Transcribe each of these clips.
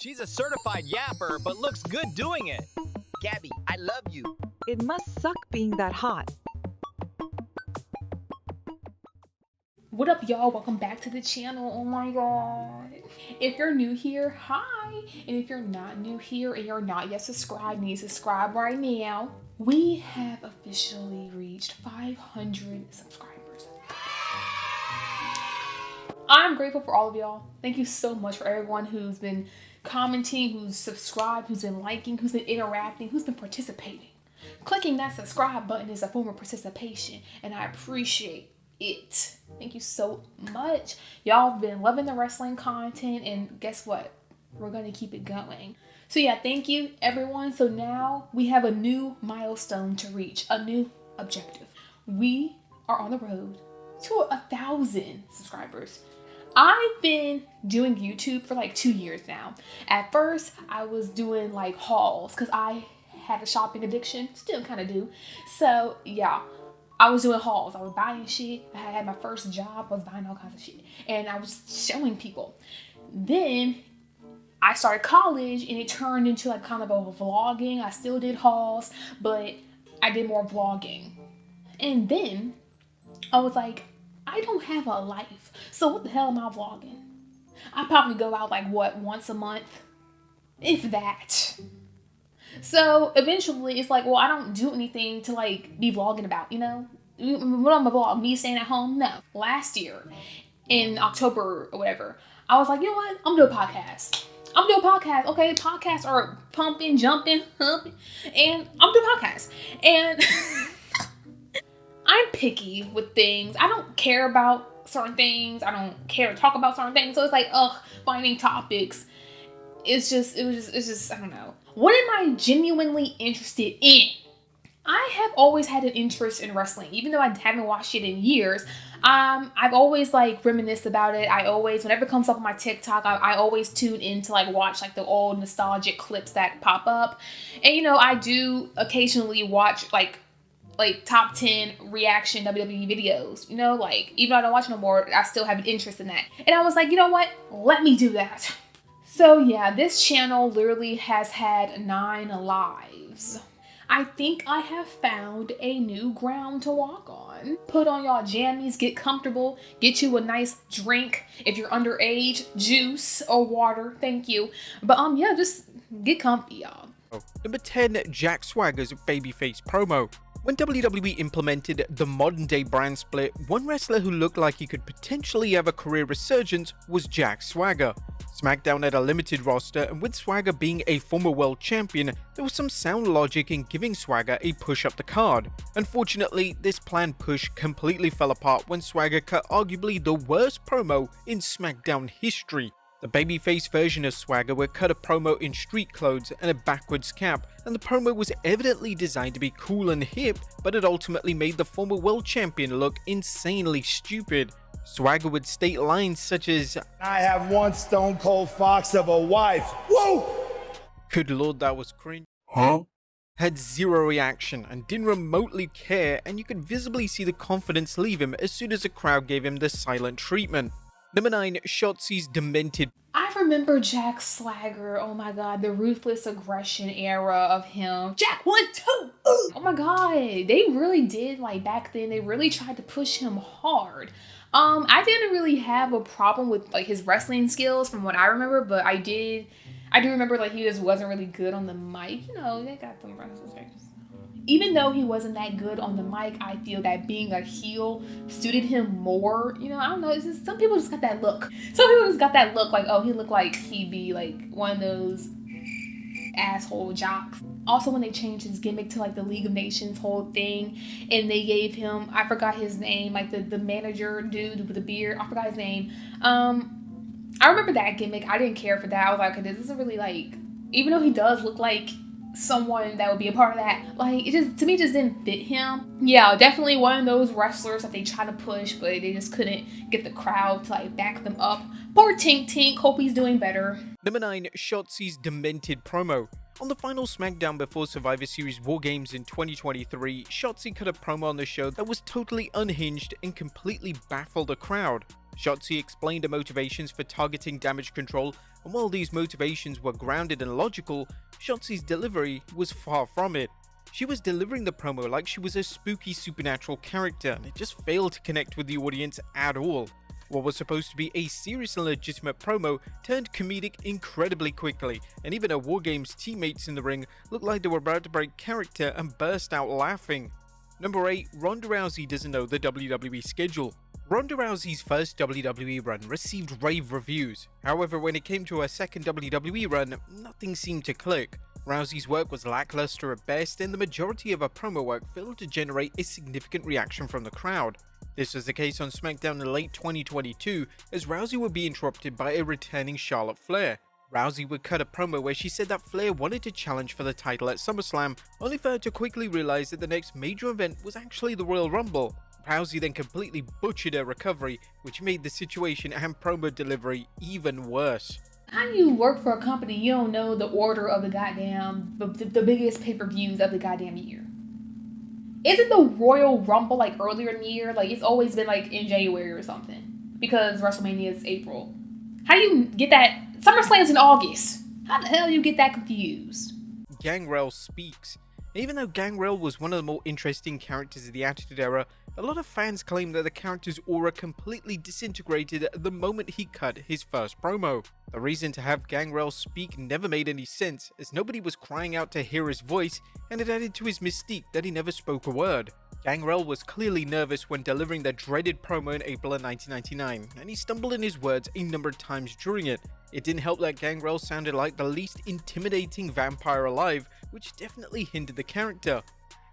She's a certified yapper, but looks good doing it. Gabby, I love you. It must suck being that hot. What up, y'all? Welcome back to the channel. Oh my god. If you're new here, hi. And if you're not new here and you're not yet subscribed, you need to subscribe right now. We have officially reached 500 subscribers. I'm grateful for all of y'all. Thank you so much for everyone who's been commenting, who's subscribed, who's been liking, who's been interacting, who's been participating. Clicking that subscribe button is a form of participation, and I appreciate it. Thank you so much. Y'all have been loving the wrestling content, and guess what? We're gonna keep it going. So yeah, thank you everyone. So now we have a new milestone to reach, a new objective. We are on the road to 1,000 subscribers. I've been doing YouTube for like 2 years now. At first, I was doing like hauls because I had a shopping addiction, still kind of do. So yeah, I was doing hauls. I was buying shit. I had my first job. I was buying all kinds of shit. And I was showing people. Then I started college and it turned into like kind of a vlogging. I still did hauls, but I did more vlogging. And then I was like, I don't have a life. So what the hell am I vlogging? I probably go out like what, once a month? If that. So eventually it's like, well, I don't do anything to like be vlogging about, you know? What am I vlog? Me staying at home? No. Last year in October or whatever, I was like, you know what? I'm doing a podcast. Okay, podcasts are pumping, jumping, humping, and I'm doing podcasts. And I'm picky with things. I don't care about certain things. I don't care to talk about certain things. So it's like, finding topics. It's just, I don't know. What am I genuinely interested in? I have always had an interest in wrestling, even though I haven't watched it in years. I've always like reminisced about it. I always, whenever it comes up on my TikTok, I always tune in to like watch like the old nostalgic clips that pop up. And you know, I do occasionally watch like top 10 reaction WWE videos, you know, like even though I don't watch no more, I still have an interest in that. And I was like, you know what? Let me do that. So yeah, this channel literally has had 9 lives. I think I have found a new ground to walk on. Put on y'all jammies, get comfortable, get you a nice drink. If you're underage, juice or water, thank you. But yeah, just get comfy, y'all. Number 10, Jack Swagger's babyface promo. When WWE implemented the modern-day brand split, one wrestler who looked like he could potentially have a career resurgence was Jack Swagger. SmackDown had a limited roster, and with Swagger being a former world champion, there was some sound logic in giving Swagger a push up the card. Unfortunately, this planned push completely fell apart when Swagger cut arguably the worst promo in SmackDown history. The babyface version of Swagger would cut a promo in street clothes and a backwards cap, and the promo was evidently designed to be cool and hip, but it ultimately made the former world champion look insanely stupid. Swagger would state lines such as, I have one stone cold fox of a wife. Whoa! Good lord, that was cringe. Huh? Had zero reaction and didn't remotely care, and you could visibly see the confidence leave him as soon as the crowd gave him the silent treatment. Number 9, Shotzi's demented. I remember Jack Swagger. Oh my god, the ruthless aggression era of him. Jack 1, 2. Oh my god, they really did, like back then, they really tried to push him hard. I didn't really have a problem with like his wrestling skills from what I remember, but I do remember like he just wasn't really good on the mic. You know, they got some wrestlers. Even though he wasn't that good on the mic, I feel that being a heel suited him more. You know, I don't know. It's just, some people just got that look. Some people just got that look like, oh, he looked like he'd be like one of those asshole jocks. Also, when they changed his gimmick to like the League of Nations whole thing, and they gave him, I forgot his name, like the manager dude with the beard, I forgot his name. I remember that gimmick. I didn't care for that. I was like, okay, this isn't really like, even though he does look like someone that would be a part of that, like it just, to me, just didn't fit him. Yeah, definitely one of those wrestlers that they try to push, but they just couldn't get the crowd to like back them up. Poor Tink Tink, hope he's doing better. Number 9, Shotzi's demented promo. On the final SmackDown before Survivor Series War Games in 2023, Shotzi cut a promo on the show that was totally unhinged and completely baffled the crowd. Shotzi explained her motivations for targeting damage control, and while these motivations were grounded and logical, Shotzi's delivery was far from it. She was delivering the promo like she was a spooky supernatural character, and it just failed to connect with the audience at all. What was supposed to be a serious and legitimate promo turned comedic incredibly quickly, and even her War Games teammates in the ring looked like they were about to break character and burst out laughing. Number 8. Ronda Rousey doesn't know the WWE schedule. Ronda Rousey's first WWE run received rave reviews. However, when it came to her second WWE run, nothing seemed to click. Rousey's work was lackluster at best, and the majority of her promo work failed to generate a significant reaction from the crowd. This was the case on SmackDown in late 2022, as Rousey would be interrupted by a returning Charlotte Flair. Rousey would cut a promo where she said that Flair wanted to challenge for the title at SummerSlam, only for her to quickly realize that the next major event was actually the Royal Rumble. Rousey then completely butchered her recovery, which made the situation and promo delivery even worse. How do you work for a company you don't know the order of the goddamn, the biggest pay-per-views of the goddamn year? Isn't the Royal Rumble like earlier in the year? Like it's always been like in January or something, because WrestleMania is April. How do you get that? SummerSlam's in August. How the hell do you get that confused? Gangrel speaks. Even though Gangrel was one of the more interesting characters of the Attitude Era, a lot of fans claim that the character's aura completely disintegrated the moment he cut his first promo. The reason to have Gangrel speak never made any sense, as nobody was crying out to hear his voice, and it added to his mystique that he never spoke a word. Gangrel was clearly nervous when delivering the dreaded promo in April of 1999, and he stumbled in his words a number of times during it. It didn't help that Gangrel sounded like the least intimidating vampire alive, which definitely hindered the character.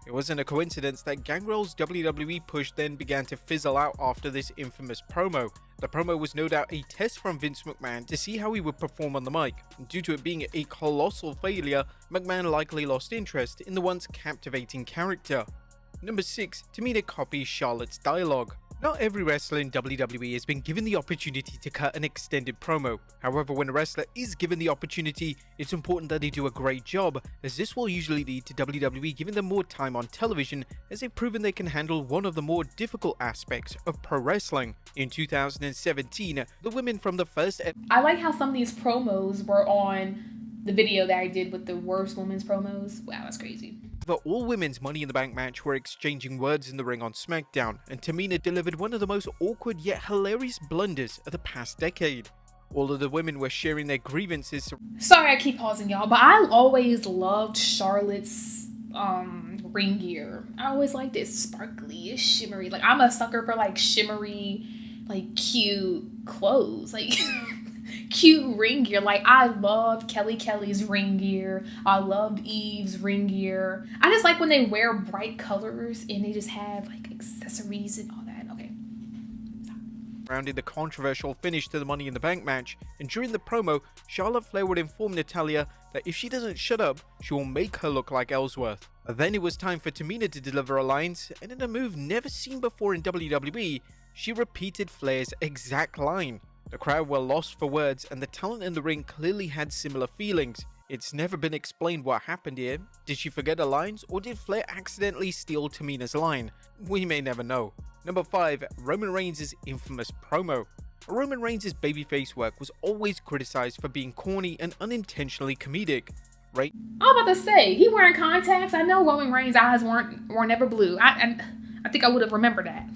It wasn't a coincidence that Gangrel's WWE push then began to fizzle out after this infamous promo. The promo was no doubt a test from Vince McMahon to see how he would perform on the mic, and due to it being a colossal failure, McMahon likely lost interest in the once captivating character. Number 6. Tamina copies Charlotte's dialogue. Not every wrestler in WWE has been given the opportunity to cut an extended promo. However, when a wrestler is given the opportunity, it's important that they do a great job, as this will usually lead to WWE giving them more time on television, as they've proven they can handle one of the more difficult aspects of pro wrestling. In 2017, the women from the first I like how some of these promos were on the video that I did with the worst women's promos. Wow, that's crazy. The all-women's Money in the Bank match were exchanging words in the ring on SmackDown, and Tamina delivered one of the most awkward yet hilarious blunders of the past decade. All of the women were sharing their grievances. Sorry I keep pausing y'all, but I always loved Charlotte's ring gear. I always liked it sparkly, shimmery. Like I'm a sucker for like shimmery, like cute clothes. Like cute ring gear. Like I loved Kelly's ring gear. I loved Eve's ring gear. I just like when they wear bright colors and they just have like accessories and all that. Okay. Surrounding the controversial finish to the Money in the Bank match, and during the promo, Charlotte Flair would inform Natalya that if she doesn't shut up, she will make her look like Ellsworth. Then it was time for Tamina to deliver a line, and in a move never seen before in WWE, she repeated Flair's exact line. The crowd were lost for words, and the talent in the ring clearly had similar feelings. It's never been explained what happened here. Did she forget her lines, or did Flair accidentally steal Tamina's line? We may never know. Number 5. Roman Reigns' infamous promo. Roman Reigns' babyface work was always criticized for being corny and unintentionally comedic. I'm about to say, he wearing contacts. I know Roman Reigns' eyes weren't never blue. I think I would have remembered that.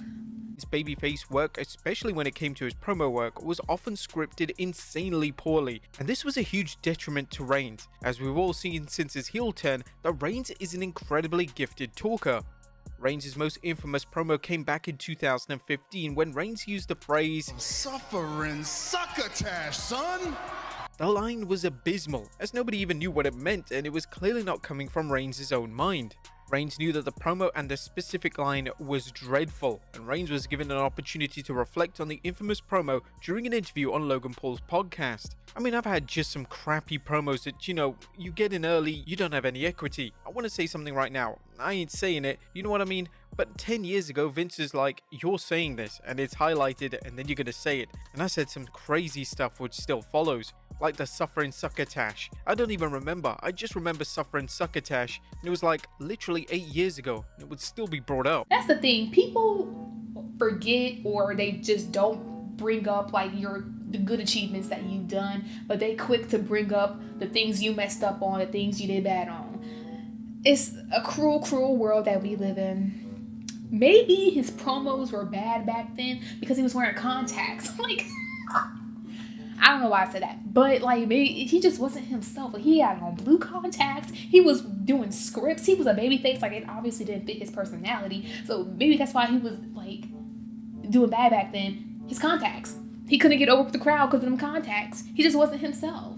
His babyface work, especially when it came to his promo work, was often scripted insanely poorly, and this was a huge detriment to Reigns. As we've all seen since his heel turn, that Reigns is an incredibly gifted talker. Reigns' most infamous promo came back in 2015 when Reigns used the phrase, "Suffering succotash, son." The line was abysmal, as nobody even knew what it meant, and it was clearly not coming from Reigns' own mind. Reigns knew that the promo and the specific line was dreadful, and Reigns was given an opportunity to reflect on the infamous promo during an interview on Logan Paul's podcast. I mean, I've had just some crappy promos that, you get in early, you don't have any equity. I want to say something right now. I ain't saying it, you know what I mean? But 10 years ago, Vince is like, you're saying this, and it's highlighted, and then you're going to say it. And I said some crazy stuff which still follows. Like the suffering succotash. I don't even remember. I just remember suffering succotash. And it was like literally 8 years ago. And it would still be brought up. That's the thing. People forget, or they just don't bring up like the good achievements that you've done, but they quick to bring up the things you messed up on, the things you did bad on. It's a cruel, cruel world that we live in. Maybe his promos were bad back then because he was wearing contacts. Like, I don't know why I said that, but like maybe he just wasn't himself. Like, he had on blue contacts. He was doing scripts. He was a babyface. Like, it obviously didn't fit his personality. So maybe that's why he was like doing bad back then. His contacts. He couldn't get over with the crowd because of them contacts. He just wasn't himself.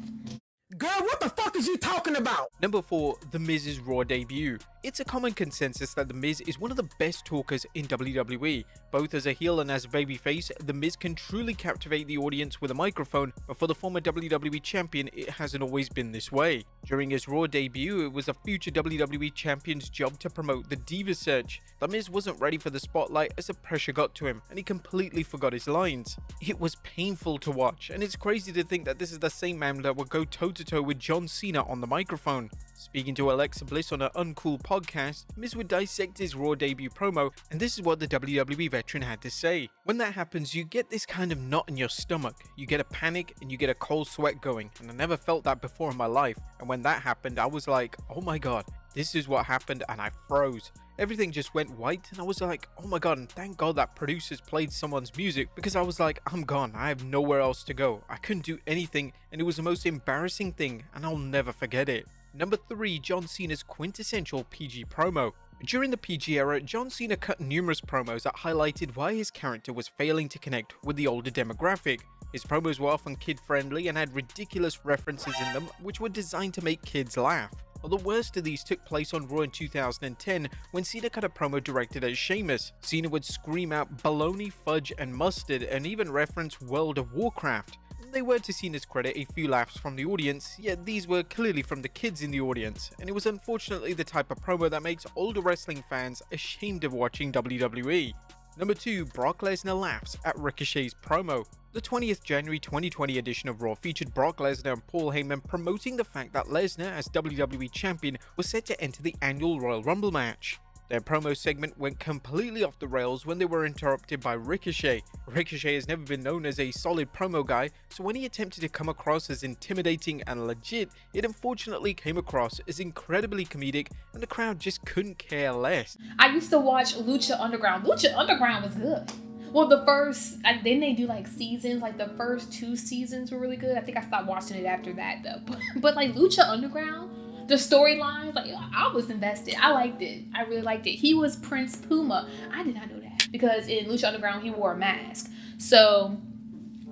Girl, what the fuck is you talking about? Number 4, The Miz's Raw debut. It's a common consensus that The Miz is one of the best talkers in WWE. Both as a heel and as a babyface, The Miz can truly captivate the audience with a microphone, but for the former WWE champion, it hasn't always been this way. During his Raw debut, it was a future WWE champion's job to promote the Diva Search. The Miz wasn't ready for the spotlight as the pressure got to him, and he completely forgot his lines. It was painful to watch, and it's crazy to think that this is the same man that would go toe-to-toe with John Cena on the microphone. Speaking to Alexa Bliss on an Uncool podcast, Miz would dissect his Raw debut promo, and this is what the WWE veteran had to say. When that happens, you get this kind of knot in your stomach. You get a panic and you get a cold sweat going, and I never felt that before in my life. And when that happened, I was like, oh my god, this is what happened, and I froze. Everything just went white, and I was like, oh my god, and thank god that producers played someone's music, because I was like, I'm gone, I have nowhere else to go. I couldn't do anything, and it was the most embarrassing thing, and I'll never forget it. Number 3, John Cena's quintessential PG promo. During the PG era, John Cena cut numerous promos that highlighted why his character was failing to connect with the older demographic. His promos were often kid-friendly and had ridiculous references in them which were designed to make kids laugh. Well, the worst of these took place on Raw in 2010 when Cena cut a promo directed at Sheamus. Cena would scream out baloney, fudge and mustard and even reference World of Warcraft. They were, to Cena's credit, a few laughs from the audience, yet these were clearly from the kids in the audience, and it was unfortunately the type of promo that makes older wrestling fans ashamed of watching WWE. Number 2, Brock Lesnar laughs at Ricochet's promo. The 20th January 2020 edition of Raw featured Brock Lesnar and Paul Heyman promoting the fact that Lesnar, as WWE Champion, was set to enter the annual Royal Rumble match. Their promo segment went completely off the rails when they were interrupted by Ricochet. Ricochet has never been known as a solid promo guy, so when he attempted to come across as intimidating and legit, it unfortunately came across as incredibly comedic, and the crowd just couldn't care less. I used to watch Lucha Underground. Lucha Underground was good. Well, then they do like seasons, like the first 2 seasons were really good. I think I stopped watching it after that though. But like Lucha Underground, the storylines, like I was invested. I liked it. I really liked it. He was Prince Puma. I did not know that because in Lucha Underground he wore a mask. So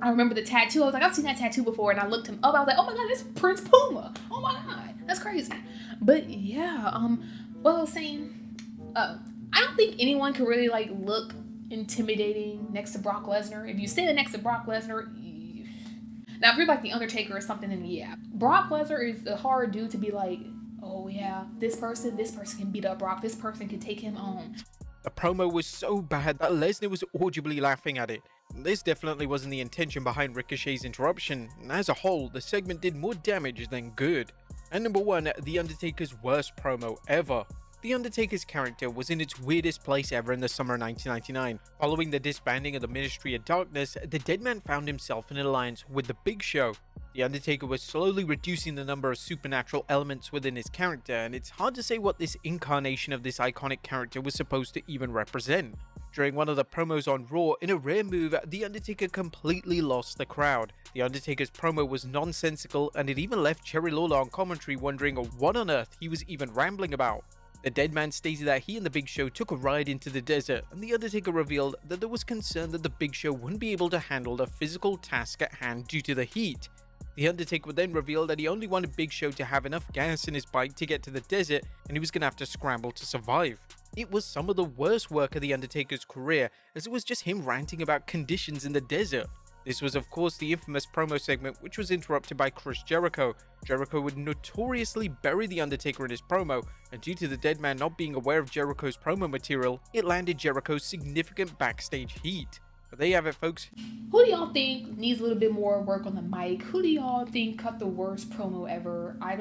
I remember the tattoo. I was like, I've seen that tattoo before, and I looked him up. I was like, oh my god, that's Prince Puma. Oh my god, that's crazy. But yeah, what I was saying, I don't think anyone could really like look intimidating next to Brock Lesnar. If you stand next to Brock Lesnar, now if you're like the Undertaker or something, then yeah. Brock Lesnar is a hard dude to be like, oh yeah, this person can beat up Brock, this person can take him on. The promo was so bad that Lesnar was audibly laughing at it. This definitely wasn't the intention behind Ricochet's interruption, and as a whole, the segment did more damage than good. And number 1, The Undertaker's worst promo ever. The Undertaker's character was in its weirdest place ever in the summer of 1999. Following the disbanding of the Ministry of Darkness, the dead man found himself in an alliance with the Big Show. The Undertaker was slowly reducing the number of supernatural elements within his character, and it's hard to say what this incarnation of this iconic character was supposed to even represent. During one of the promos on Raw, in a rare move, The Undertaker completely lost the crowd. The Undertaker's promo was nonsensical, and it even left Jerry Lawler on commentary wondering what on earth he was even rambling about. The dead man stated that he and the Big Show took a ride into the desert, and The Undertaker revealed that there was concern that the Big Show wouldn't be able to handle the physical task at hand due to the heat. The Undertaker would then reveal that he only wanted Big Show to have enough gas in his bike to get to the desert, and he was going to have to scramble to survive. It was some of the worst work of The Undertaker's career, as it was just him ranting about conditions in the desert. This was of course the infamous promo segment, which was interrupted by Chris Jericho. Jericho would notoriously bury The Undertaker in his promo, and due to the dead man not being aware of Jericho's promo material, it landed Jericho significant backstage heat. But there you have it, folks. Who do y'all think needs a little bit more work on the mic? Who do y'all think cut the worst promo ever? I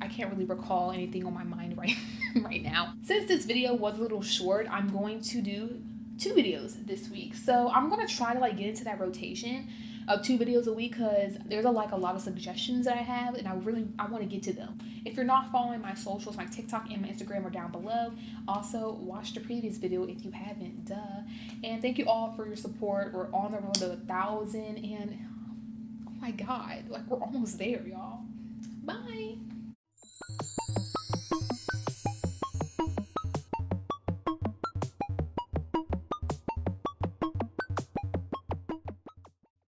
can't really recall anything on my mind right now. Since this video was a little short, I'm going to do 2 videos this week. So I'm gonna try to like get into that rotation of 2 videos a week, because there's a lot of suggestions that I have, and I want to get to them. If you're not following my socials, my TikTok and my Instagram are down below. Also, watch the previous video if you haven't, and thank you all for your support. We're on the road to 1,000, and oh my god, like we're almost there, y'all. Bye.